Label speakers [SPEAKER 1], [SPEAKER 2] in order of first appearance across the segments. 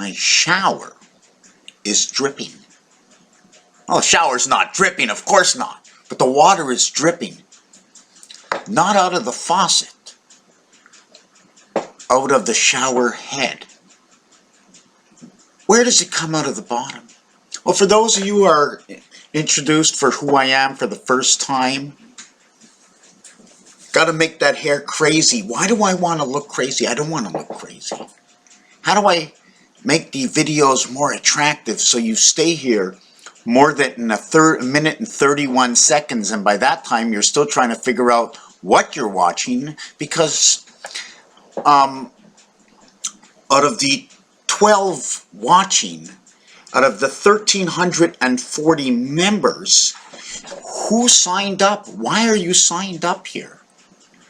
[SPEAKER 1] my shower is dripping. Oh, the shower's not dripping, of course not. But the water is dripping. Not out of the faucet. Out of the shower head. Where does it come out of the bottom? Well, for those of you who are introduced for who I am for the first time, got to make that hair crazy. Why do I want to look crazy? I don't want to look crazy. How do I make the videos more attractive so you stay here more than a minute and 31 seconds, and by that time you're still trying to figure out what you're watching, because out of the 12 watching, out of the 1,340 members, who signed up? Why are you signed up here?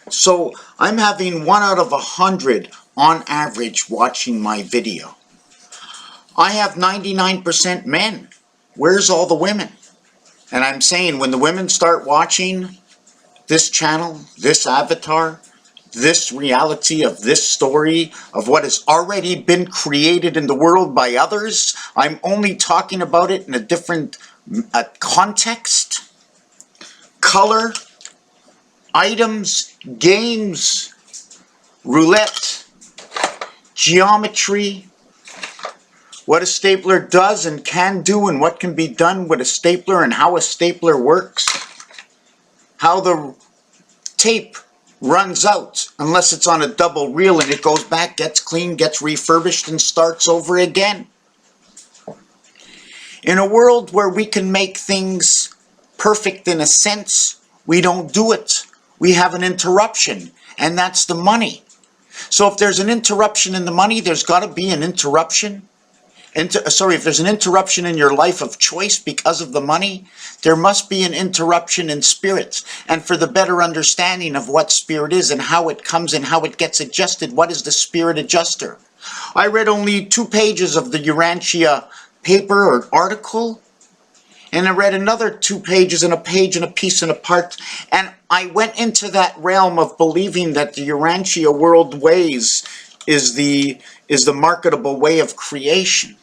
[SPEAKER 1] So I'm having 1 out of 100 on average watching my video. I have 99% men. Where's all the women? And I'm saying, when the women start watching this channel, this avatar, this reality of this story of what has already been created in the world by others, I'm only talking about it in a different context, color, items, games, roulette, geometry, what a stapler does and can do, and what can be done with a stapler, and how a stapler works, how the tape runs out unless it's on a double reel and it goes back, gets cleaned, gets refurbished, and starts over again. In a world where we can make things perfect in a sense, we don't do it. We have an interruption, and that's the money. So if there's an interruption in the money, there's got to be an interruption. If there's an interruption in your life of choice because of the money, there must be an interruption in spirit. And for the better understanding of what spirit is and how it comes and how it gets adjusted, what is the spirit adjuster? I read only 2 pages of the Urantia paper or article, and I read another 2 pages and a page and a piece and a part, and I went into that realm of believing that the Urantia world ways is the marketable way of creation.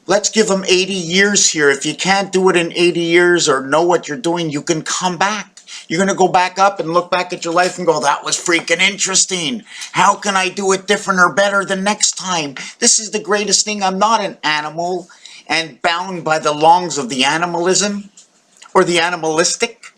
[SPEAKER 1] Let's give them 80 years here. If you can't do it in 80 years or know what you're doing, you can come back. You're going to go back up and look back at your life and go, that was freaking interesting. How can I do it different or better the next time? This is the greatest thing. I'm not an animal and bound by the laws of the animalism or the animalistic.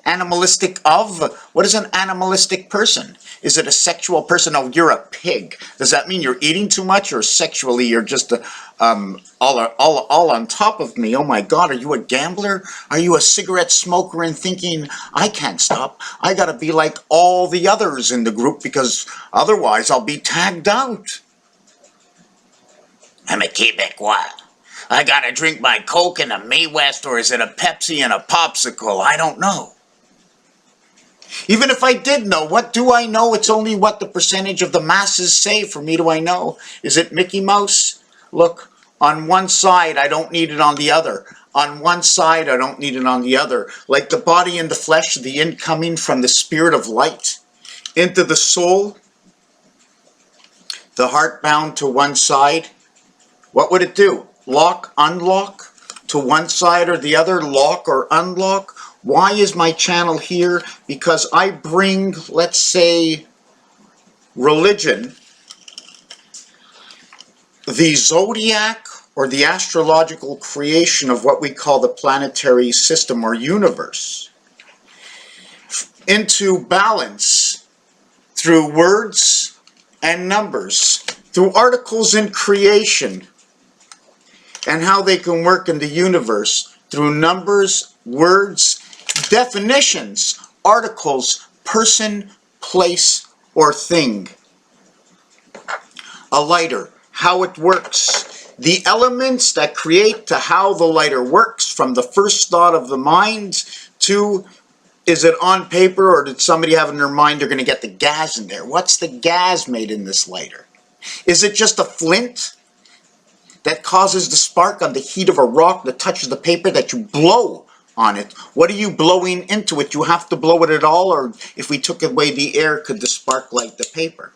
[SPEAKER 1] Animalistic of? What is an animalistic person? Is it a sexual person? Oh, you're a pig. Does that mean you're eating too much, or sexually you're just all on top of me? Oh my God, are you a gambler? Are you a cigarette smoker and thinking, I can't stop. I gotta be like all the others in the group because otherwise I'll be tagged out. I'm a Quebecois. I gotta drink my Coke and a Mae West, or is it a Pepsi and a popsicle? I don't know. Even if I did know, what do I know? It's only what the percentage of the masses say. For me, do I know? Is it Mickey Mouse? Look, on one side, I don't need it on the other. On one side, I don't need it on the other. Like the body and the flesh, the incoming from the spirit of light into the soul, the heart bound to one side. What would it do? Lock, unlock to one side or the other, lock or unlock? Why is my channel here? Because I bring, let's say, religion, the zodiac or the astrological creation of what we call the planetary system or universe, into balance through words and numbers, through articles in creation, and how they can work in the universe through numbers, words, definitions, articles, person, place, or thing. A lighter, how it works. The elements that create to how the lighter works, from the first thought of the mind to, is it on paper or did somebody have in their mind they're going to get the gas in there? What's the gas made in this lighter? Is it just a flint that causes the spark on the heat of a rock that touches the paper that you blow on it? What are you blowing into it? You have to blow it at all, or if we took away the air, could the spark light the paper?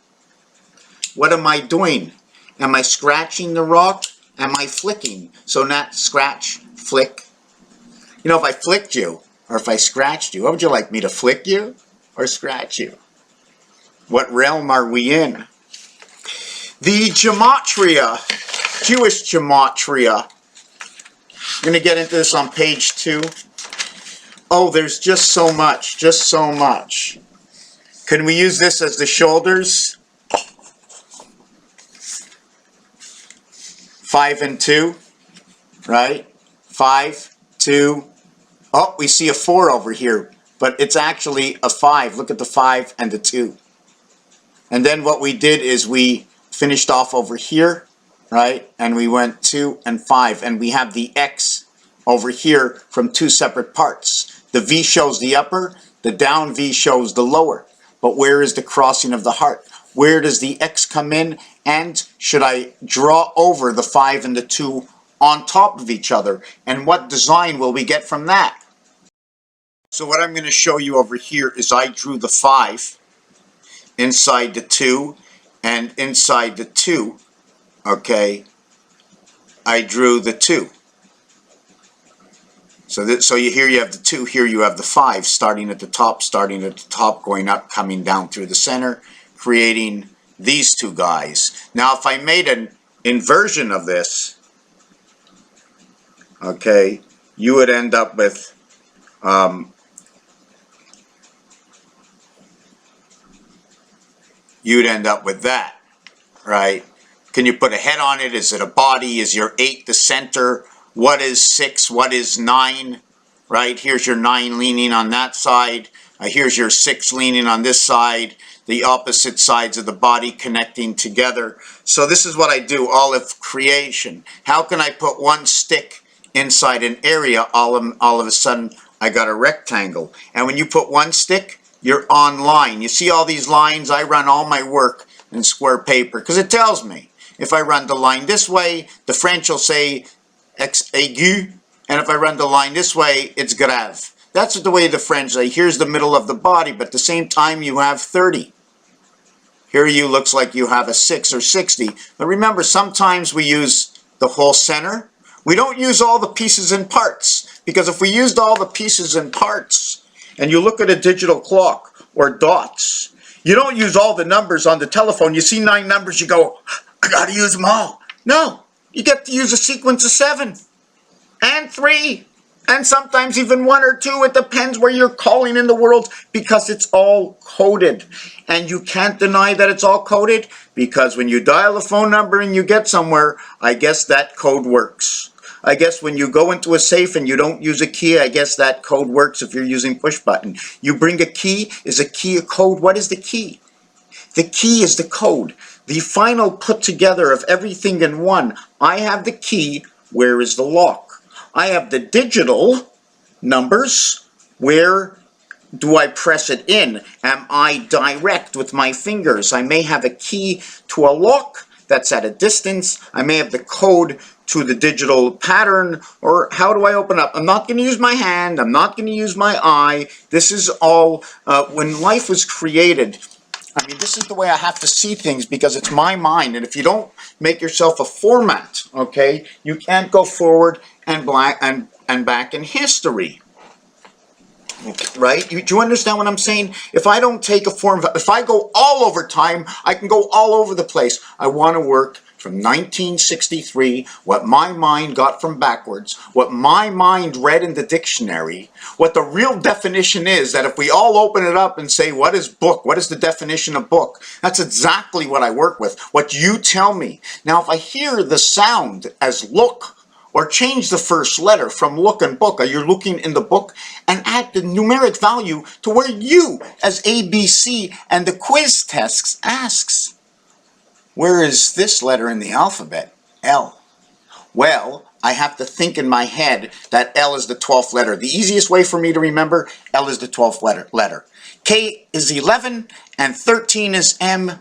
[SPEAKER 1] What am I doing? Am I scratching the rock? Am I flicking? So not scratch, flick. You know, if I flicked you, or if I scratched you, what would you like me to flick you or scratch you? What realm are we in? The gematria, Jewish gematria. I'm going to get into this on page 2. Oh, there's just so much, just so much. Can we use this as the shoulders? 5 and 2, right? 5, 2. Oh, we see a 4 over here, but it's actually a 5. Look at the 5 and the 2. And then what we did is we finished off over here, right? And we went 2 and 5, and we have the X over here from 2 separate parts. The V shows the upper, the down V shows the lower. But where is the crossing of the heart? Where does the X come in? And should I draw over the 5 and the 2 on top of each other? And what design will we get from that? So what I'm going to show you over here is I drew the 5 inside the 2, and inside the 2, okay, I drew the 2. So here you have the 2, here you have the 5, starting at the top, going up, coming down through the center, creating these 2 guys. Now if I made an inversion of this, okay, you would end up with that, right? Can you put a head on it? Is it a body? Is your 8 the center? What is 6? What is 9? Right? Here's your 9 leaning on that side. Here's your 6 leaning on this side. The opposite sides of the body connecting together. So this is what I do, all of creation. How can I put one stick inside an area? All of a sudden, I got a rectangle. And when you put one stick, you're on line. You see all these lines? I run all my work in square paper because it tells me. If I run the line this way, the French will say ex aigu, and if I run the line this way, it's grave. That's the way the French say. Here's the middle of the body, but at the same time you have 30. Here you looks like you have a 6 or 60. But remember, sometimes we use the whole center. We don't use all the pieces and parts, because if we used all the pieces and parts, and you look at a digital clock or dots, you don't use all the numbers on the telephone. You see 9 numbers, you go, I gotta use them all. No, you get to use a sequence of 7 and 3 and sometimes even 1 or 2. It depends where you're calling in the world, because it's all coded. And you can't deny that it's all coded, because when you dial a phone number and you get somewhere, I guess that code works. I guess when you go into a safe and you don't use a key, I guess that code works if you're using push button. You bring a key. Is a key a code? What is the key? The key is the code. The final put together of everything in one. I have the key. Where is the lock? I have the digital numbers. Where do I press it in? Am I direct with my fingers? I may have a key to a lock that's at a distance. I may have the code to the digital pattern. Or how do I open up? I'm not going to use my hand. I'm not going to use my eye. This is all, when life was created, I mean, this is the way I have to see things, because it's my mind. And if you don't make yourself a format, okay, you can't go forward and back in history. Right? Do you understand what I'm saying? If I don't take a form, if I go all over time, I can go all over the place. I want to work from 1963, what my mind got from backwards, what my mind read in the dictionary, what the real definition is, that if we all open it up and say, what is book? What is the definition of book? That's exactly what I work with, what you tell me. Now, if I hear the sound as look, or change the first letter from look and book, or you're looking in the book, and add the numeric value to where you, as ABC and the quiz tests asks. Where is this letter in the alphabet? L. Well, I have to think in my head that L is the 12th letter. The easiest way for me to remember, L is the 12th letter. K is 11, and 13 is M.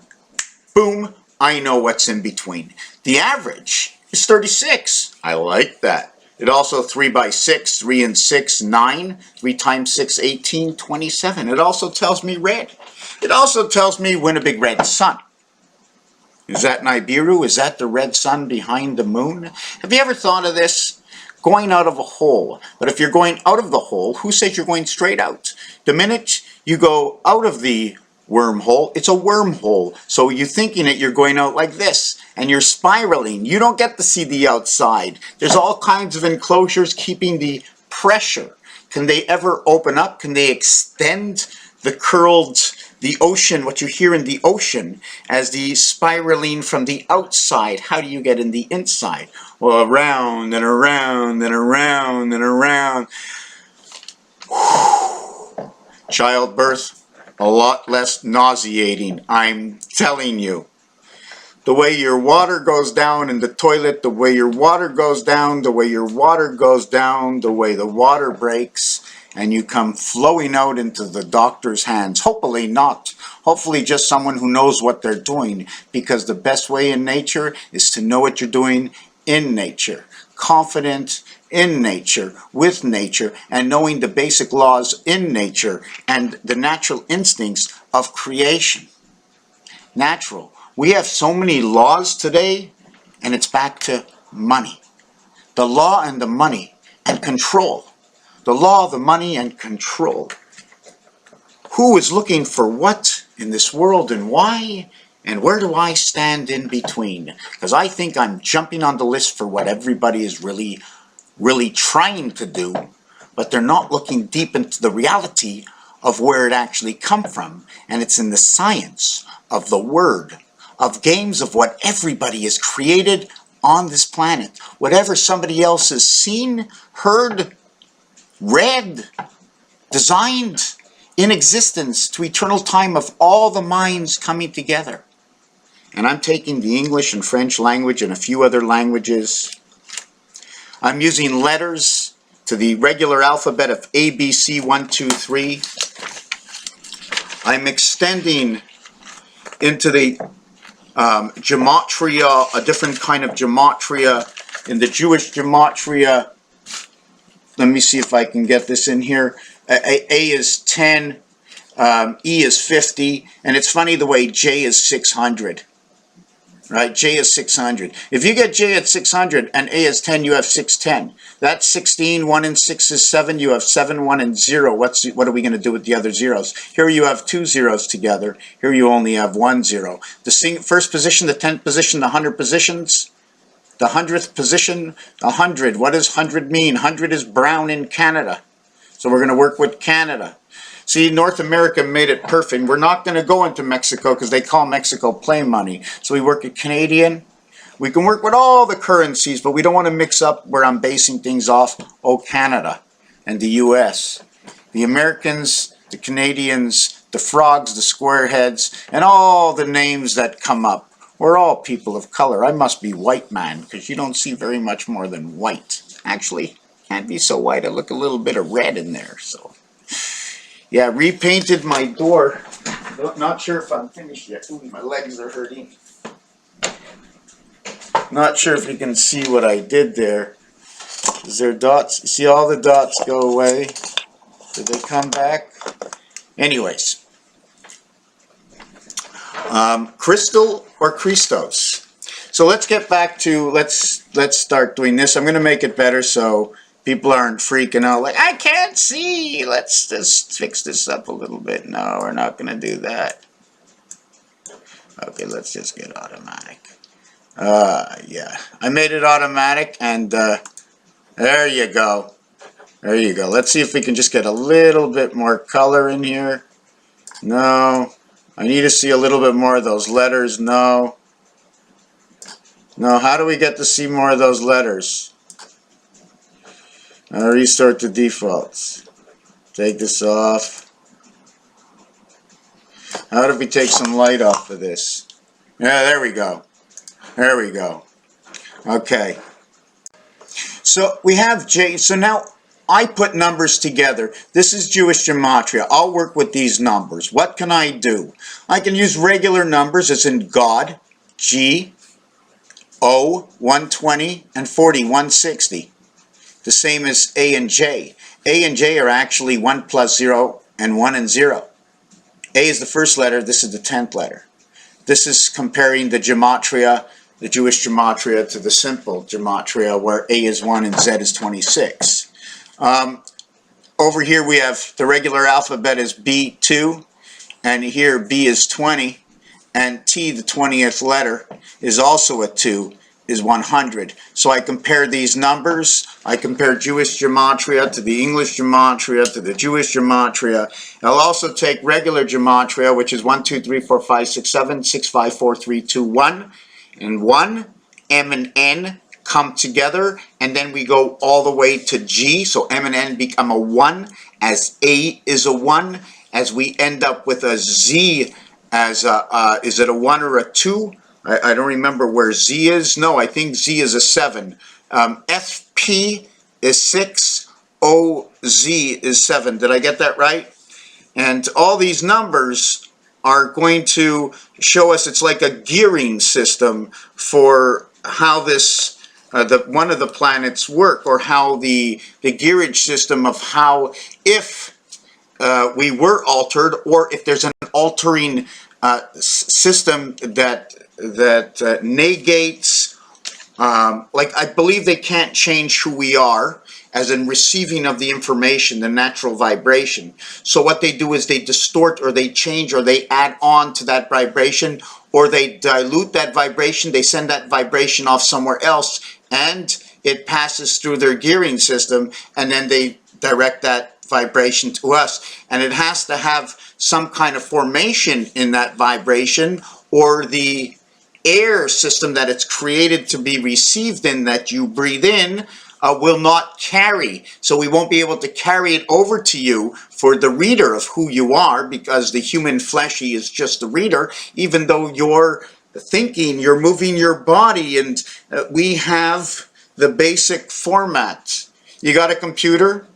[SPEAKER 1] Boom, I know what's in between. The average is 36. I like that. It also 3 by 6, 3 and 6, 9. 3 times 6, 18, 27. It also tells me red. It also tells me when a big red sun. Is that Nibiru? Is that the red sun behind the moon? Have you ever thought of this? Going out of a hole. But if you're going out of the hole, who says you're going straight out? The minute you go out of the wormhole, it's a wormhole. So you're thinking that you're going out like this, and you're spiraling. You don't get to see the outside. There's all kinds of enclosures keeping the pressure. Can they ever open up? Can they extend the ocean, what you hear in the ocean, as the spiraling from the outside? How do you get in the inside? Well, around and around and around and around. Childbirth, a lot less nauseating, I'm telling you. The way your water goes down in the toilet, the way your water goes down, the way your water goes down, the way the water breaks, and you come flowing out into the doctor's hands. Hopefully not. Hopefully just someone who knows what they're doing, because the best way in nature is to know what you're doing in nature. Confident in nature, with nature, and knowing the basic laws in nature and the natural instincts of creation. Natural. We have so many laws today, and it's back to money. The law and the money and control. The law, the money, and control. Who is looking for what in this world, and why? And where do I stand in between? Because I think I'm jumping on the list for what everybody is really trying to do, but they're not looking deep into the reality of where it actually come from. And it's in the science of the word, of games of what everybody has created on this planet. Whatever somebody else has seen, heard, read, designed, in existence to eternal time of all the minds coming together. And I'm taking the English and French language and a few other languages. I'm using letters to the regular alphabet of A, B, C, 1, 2, 3. I'm extending into the gematria, a different kind of gematria. In the Jewish gematria, let me see if I can get this in here. A is 10, E is 50, and it's funny the way J is 600. Right, J is 600. If you get J at 600 and A is 10, you have 610. That's 16, 1 and 6 is 7, you have 7, 1 and 0. What are we going to do with the other zeros? Here you have 2 zeros together. Here you only have 1 0. The first position, the 10th position, the 100 positions. The 100th position, 100. What does 100 mean? 100 is brown in Canada. So we're going to work with Canada. See, North America made it perfect. We're not going to go into Mexico because they call Mexico play money. So we work at Canadian. We can work with all the currencies, but we don't want to mix up where I'm basing things off. Oh, Canada and the US. The Americans, the Canadians, the frogs, the squareheads, and all the names that come up. We're all people of color. I must be white man because you don't see very much more than white. Actually, can't be so white. I look a little bit of red in there, so. Yeah, repainted my door. Not sure if I'm finished yet. Ooh, my legs are hurting. Not sure if you can see what I did there. Is there dots? See all the dots go away? Did they come back? Anyways. Crystal or Christos? So let's get back to, let's start doing this. I'm going to make it better so people aren't freaking out like, I can't see. Let's just fix this up a little bit. No, we're not going to do that. Okay, let's just get automatic. Yeah, I made it automatic, and there you go. There you go. Let's see if we can just get a little bit more color in here. No. I need to see a little bit more of those letters. No. No, how do we get to see more of those letters? I'll restart the defaults. Take this off. How do we take some light off of this? Yeah, there we go. There we go. Okay. So we have J. So now I put numbers together. This is Jewish gematria. I'll work with these numbers. What can I do? I can use regular numbers as in God, G, O, 120, and 40, 160. The same as A and J. A and J are actually 1 plus 0 and 1 and 0. A is the first letter. This is the 10th letter. This is comparing the gematria, the Jewish gematria, to the simple gematria, where A is 1 and Z is 26. Over here we have the regular alphabet is B2, and here B is 20, and T, the 20th letter, is also a 2, is 100. So I compare these numbers. I compare Jewish gematria to the English gematria to the Jewish gematria. I'll also take regular gematria, which is 1, 2, 3, 4, 5, 6, 7, 6, 5, 4, 3, 2, 1, and 1. M and N come together, and then we go all the way to G. So M and N become a 1, as A is a 1, as we end up with a Z as a, is it a 1 or a 2? I don't remember where Z is. No, I think Z is a 7. FP is 6. OZ is 7. Did I get that right? And all these numbers are going to show us, it's like a gearing system for how this one of the planets work, or how the gearage system of how, if we were altered, or if there's an altering system that negates, like I believe they can't change who we are, as in receiving of the information, the natural vibration. So what they do is they distort, or they change, or they add on to that vibration, or they dilute that vibration, they send that vibration off somewhere else, and it passes through their gearing system, and then they direct that vibration to us. And it has to have some kind of formation in that vibration, or the air system that it's created to be received in, that you breathe in, will not carry. So we won't be able to carry it over to you for the reader of who you are, because the human fleshy is just the reader, even though you're thinking, you're moving your body, and we have the basic format. You got a computer,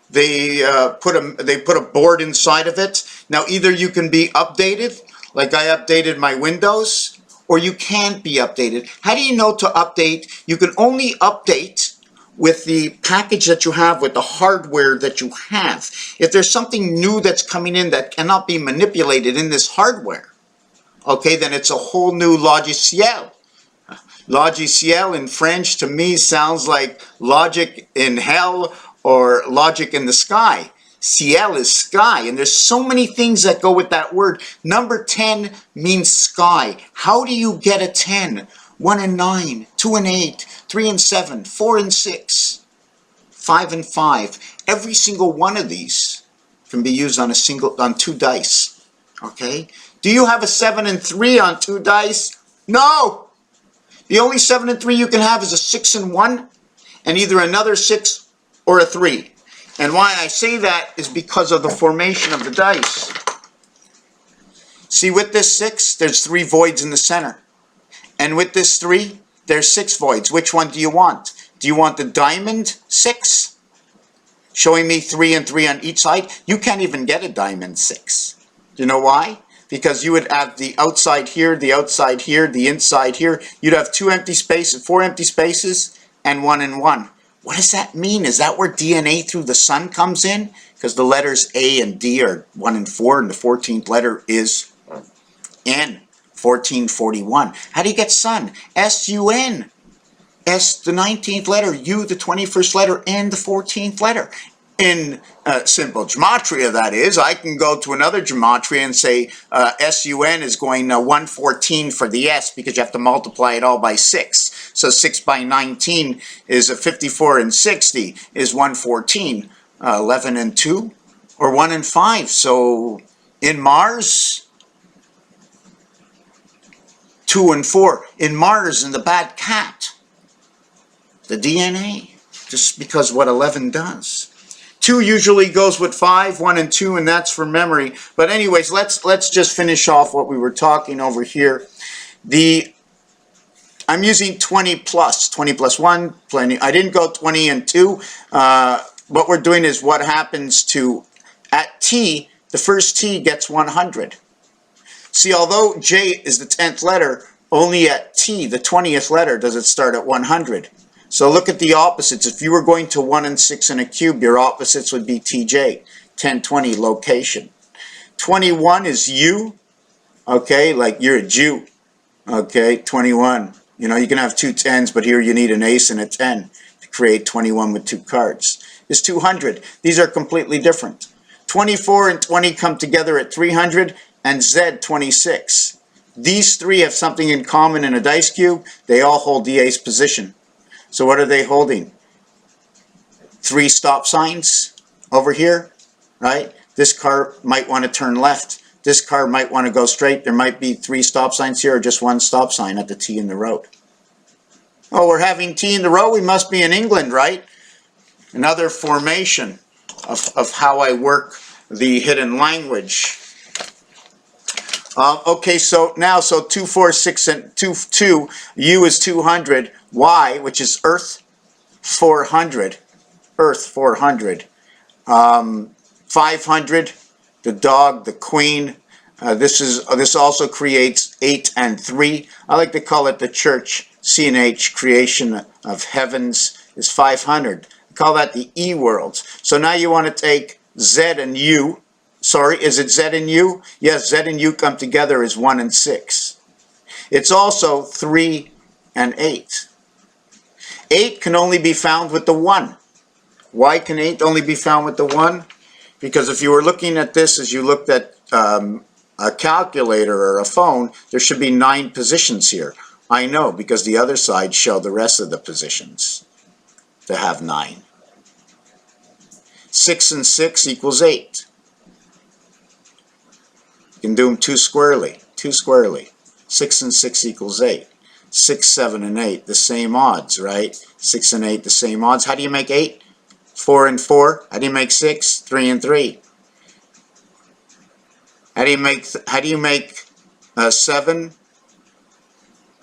[SPEAKER 1] they put a board inside of it. Now either you can be updated, like I updated my Windows, or you can't be updated. How do you know to update? You can only update with the package that you have, with the hardware that you have. If there's something new that's coming in that cannot be manipulated in this hardware, okay, then it's a whole new logiciel. Logiciel in French to me sounds like logic in hell or logic in the sky. Ciel is sky, and there's so many things that go with that word. Number 10 means sky. How do you get a 10? 1 and 9, 2 and 8, 3 and 7, 4 and 6, 5 and 5. Every single one of these can be used on on 2 dice. Okay? Do you have a 7 and 3 on 2 dice? No! The only 7 and 3 you can have is a 6 and 1, and either another 6 or a 3. And why I say that is because of the formation of the dice. See, with this 6, there's 3 voids in the center. And with this 3, there's 6 voids. Which one do you want? Do you want the diamond 6? Showing me 3 and 3 on each side? You can't even get a diamond 6. Do you know why? Because you would have the outside here, the outside here, the inside here. You'd have 2 empty spaces, 4 empty spaces, and 1 and 1. What does that mean? Is that where DNA through the sun comes in? Because the letters A and D are 1 and 4, and the 14th letter is N, 1441. How do you get sun? S-U-N. S, the 19th letter, U, the 21st letter, and the 14th letter. In simple gematria, that is, I can go to another gematria and say S-U-N is going 114 for the S, because you have to multiply it all by 6. So 6 by 19 is a 54, and 60 is 114. 11 and 2, or 1 and 5. So in Mars, 2 and 4. In Mars, in the bad cat, the DNA, just because what 11 does. 2 usually goes with 5, 1 and 2, and that's for memory. But anyways, let's just finish off what we were talking over here. I'm using 20 plus 1, plenty. I didn't go 20 and 2. What we're doing is what happens to, at T, the first T gets 100. See, although J is the 10th letter, only at T, the 20th letter, does it start at 100. So look at the opposites. If you were going to 1 and 6 in a cube, your opposites would be TJ, 10, 20, location. 21 is U, Okay, like you're a Jew. Okay, 21. You know, you can have two 10s, but here you need an ace and a 10 to create 21 with two cards. It's 200. These are completely different. 24 and 20 come together at 300, and Z 26. These three have something in common in a dice cube. They all hold the ace position. So what are they holding? Three stop signs over here, right? This car might want to turn left. This car might want to go straight. There might be three stop signs here or just one stop sign at the T in the road. Oh, we're having T in the road? We must be in England, right? Another formation of how I work the hidden language. Okay, so now, 2, 4, 6, and 2, U is 200, Y, which is Earth, 400, Earth, 400, 500, the dog, the queen. This also creates 8 and 3. I like to call it the church, C&H, creation of heavens, is 500. I call that the E worlds. So now you want to take Z and U. Sorry, is it Z and U? Yes, Z and U come together as 1 and 6. It's also 3 and 8. 8 can only be found with the 1. Why can 8 only be found with the 1? Because if you were looking at this as you looked at a calculator or a phone, there should be 9 positions here. I know, because the other side show the rest of the positions to have 9. 6 and 6 equals 8. You can do them 2 squarely. 2 squarely. 6 and 6 equals 8. 6, 7, and 8, the same odds, right? 6 and 8, the same odds. How do you make 8? 4 and 4. How do you make 6? 3 and 3. How do you make 7?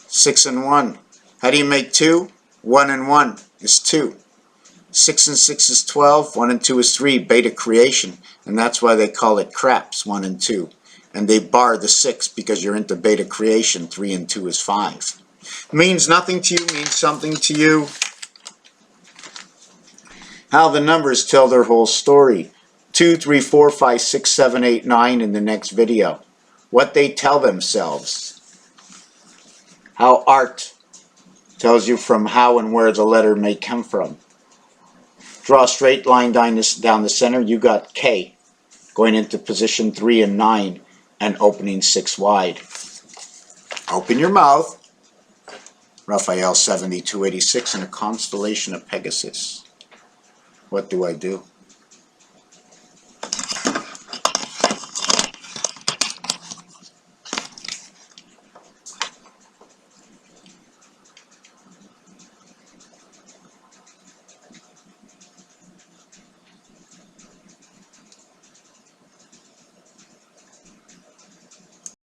[SPEAKER 1] 6 and 1. How do you make 2? 1 and 1 is 2. 6 and 6 is 12. 1 and 2 is 3. Beta creation. And that's why they call it craps, 1 and 2. And they bar the 6 because you're into beta creation. 3 and 2 is 5. Means nothing to you, means something to you. How the numbers tell their whole story. 2, 3, 4, 5, 6, 7, 8, 9 in the next video. What they tell themselves. How art tells you from how and where the letter may come from. Draw a straight line down the center. You got K going into position 3 and 9 and opening 6 wide. Open your mouth. Raphael 7286 in a constellation of Pegasus. What do I do?